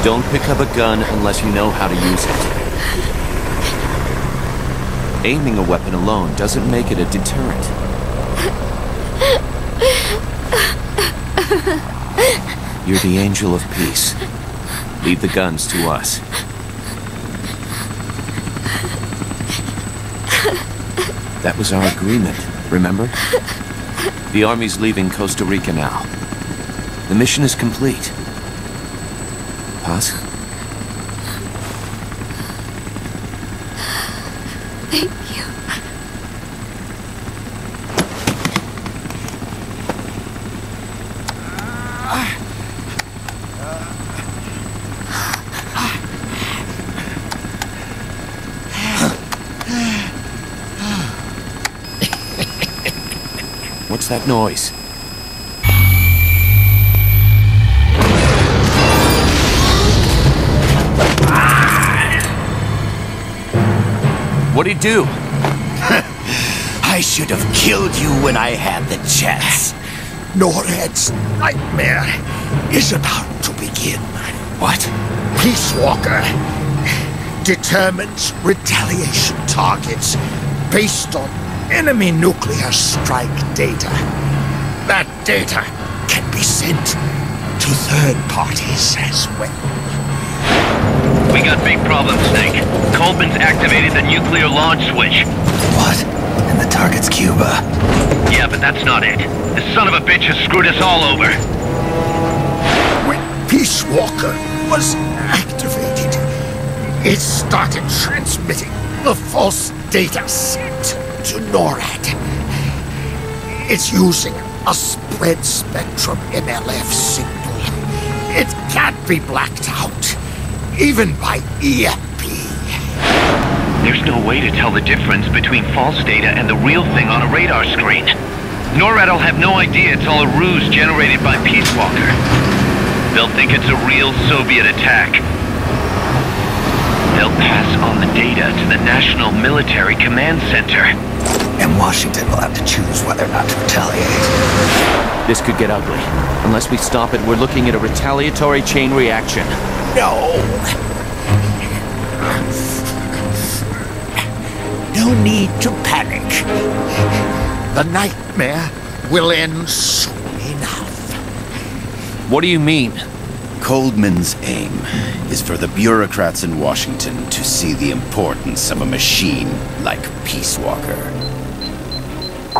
Don't pick up a gun unless you know how to use it. Aiming a weapon alone doesn't make it a deterrent. You're the angel of peace. Leave the guns to us. That was our agreement, remember? The Army's leaving Costa Rica now. The mission is complete. Paz? Thank you. What's that noise? What'd he do? I should have killed you when I had the chance. NORAD's nightmare is about to begin. What? Peace Walker determines retaliation targets based on enemy nuclear strike data. That data can be sent to third parties as well. We got big problems, Snake. Coldman's activated the nuclear launch switch. What? And the target's Cuba. Yeah, but that's not it. The son of a bitch has screwed us all over. When Peace Walker was activated, it started transmitting the false data sent to NORAD. It's using a spread spectrum MLF signal. It can't be blacked out, even by EMP. There's no way to tell the difference between false data and the real thing on a radar screen. NORAD will have no idea it's all a ruse generated by Peace Walker. They'll think it's a real Soviet attack. They'll pass on the data to the National Military Command Center. And Washington will have to choose whether or not to retaliate. This could get ugly. Unless we stop it, we're looking at a retaliatory chain reaction. No. No need to panic. The nightmare will end soon enough. What do you mean? Coldman's aim is for the bureaucrats in Washington to see the importance of a machine like Peace Walker.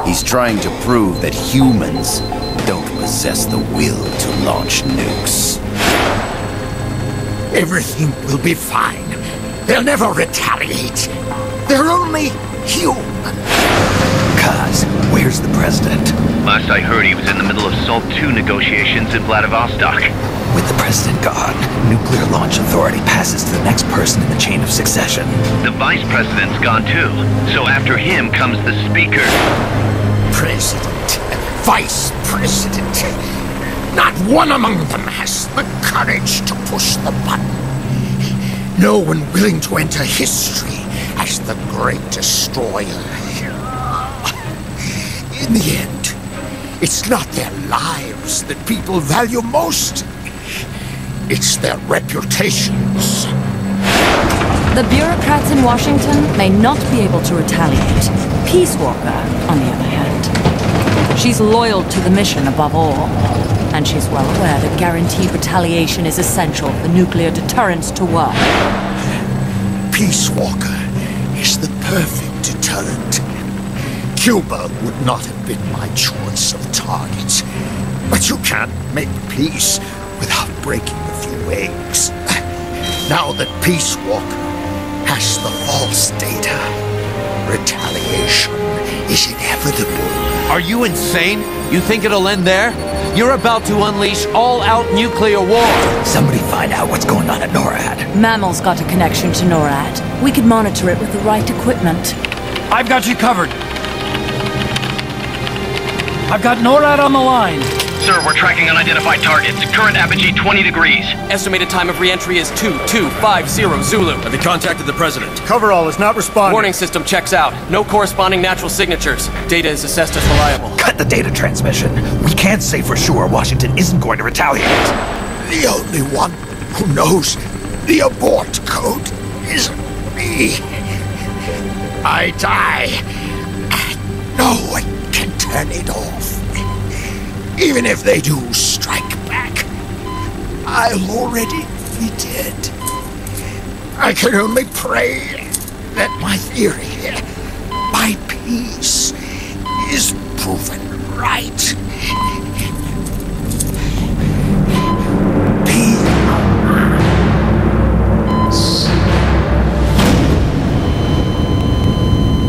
He's trying to prove that humans don't possess the will to launch nukes. Everything will be fine. They'll never retaliate. They're only human. Kaz, where's the president? Last I heard, he was in the middle of SALT II negotiations in Vladivostok. With the president gone, Nuclear Launch Authority passes to the next person in the chain of succession. The vice president's gone too. So after him comes the speaker. President, vice president. Not one among them has the courage to push the button. No one willing to enter history as the great destroyer. In the end, it's not their lives that people value most. It's their reputations. The bureaucrats in Washington may not be able to retaliate. Peace Walker, on the other hand. She's loyal to the mission above all. And she's well aware that guaranteed retaliation is essential for nuclear deterrence to work. Peace Walker is the perfect deterrent. Cuba would not have been my choice of targets. But you can't make peace without breaking a few eggs. Now that Peace Walker has the false data, retaliation is inevitable. Are you insane? You think it'll end there? You're about to unleash all-out nuclear war! Somebody find out what's going on at NORAD. Mammal's got a connection to NORAD. We could monitor it with the right equipment. I've got you covered. I've got NORAD on the line. Sir, we're tracking unidentified targets. Current apogee 20 degrees. Estimated time of re-entry is 2250 Zulu. Have you contacted the president? Coverall is not responding. Warning system checks out. No corresponding natural signatures. Data is assessed as reliable. Cut the data transmission. We can't say for sure Washington isn't going to retaliate. The only one who knows the abort code is me. I die, and no one can turn it off. Even if they do strike back, I'll already be dead. I can only pray that my theory, my peace, is proven right.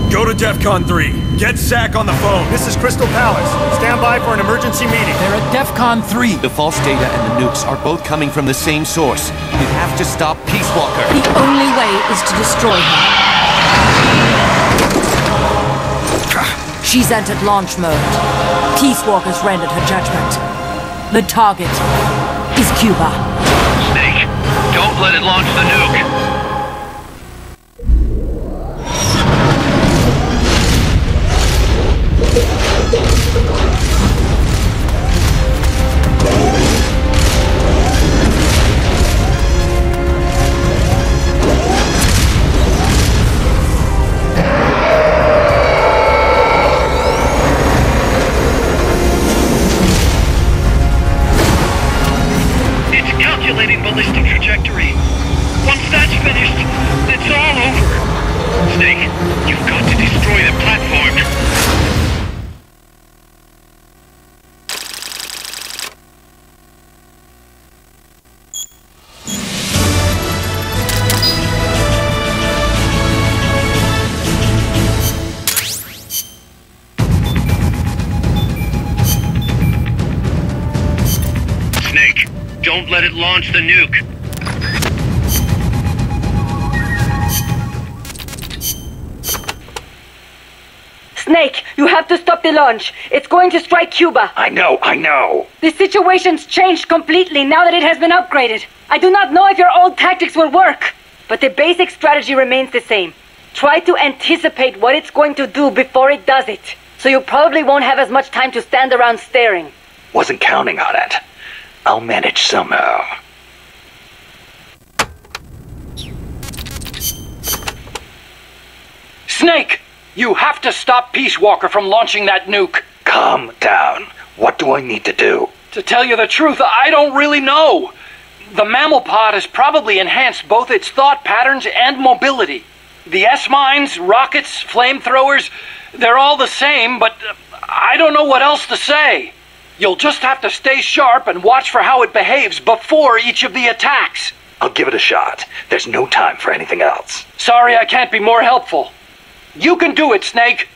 Go to DEFCON 3. Get Zach on the phone. This is Crystal Palace. Stand by for an emergency meeting. They're at DEFCON 3. The false data and the nukes are both coming from the same source. We have to stop Peace Walker. The only way is to destroy her. She's entered launch mode. Peace Walker's rendered her judgment. The target is Cuba. Snake, don't let it launch the nuke. Ballistic trajectory. Once that's finished, it's all over. Snake, you've got to destroy the platform. Snake, don't let it launch the nuke. Snake, you have to stop the launch. It's going to strike Cuba. I know. The situation's changed completely now that it has been upgraded. I do not know if your old tactics will work, but the basic strategy remains the same. Try to anticipate what it's going to do before it does it, so you probably won't have as much time to stand around staring. Wasn't counting on it. I'll manage somehow. Snake! You have to stop Peace Walker from launching that nuke. Calm down. What do I need to do? To tell you the truth, I don't really know. The mammal pod has probably enhanced both its thought patterns and mobility. The S-mines, rockets, flamethrowers, they're all the same, but I don't know what else to say. You'll just have to stay sharp and watch for how it behaves before each of the attacks. I'll give it a shot. There's no time for anything else. Sorry I can't be more helpful. You can do it, Snake.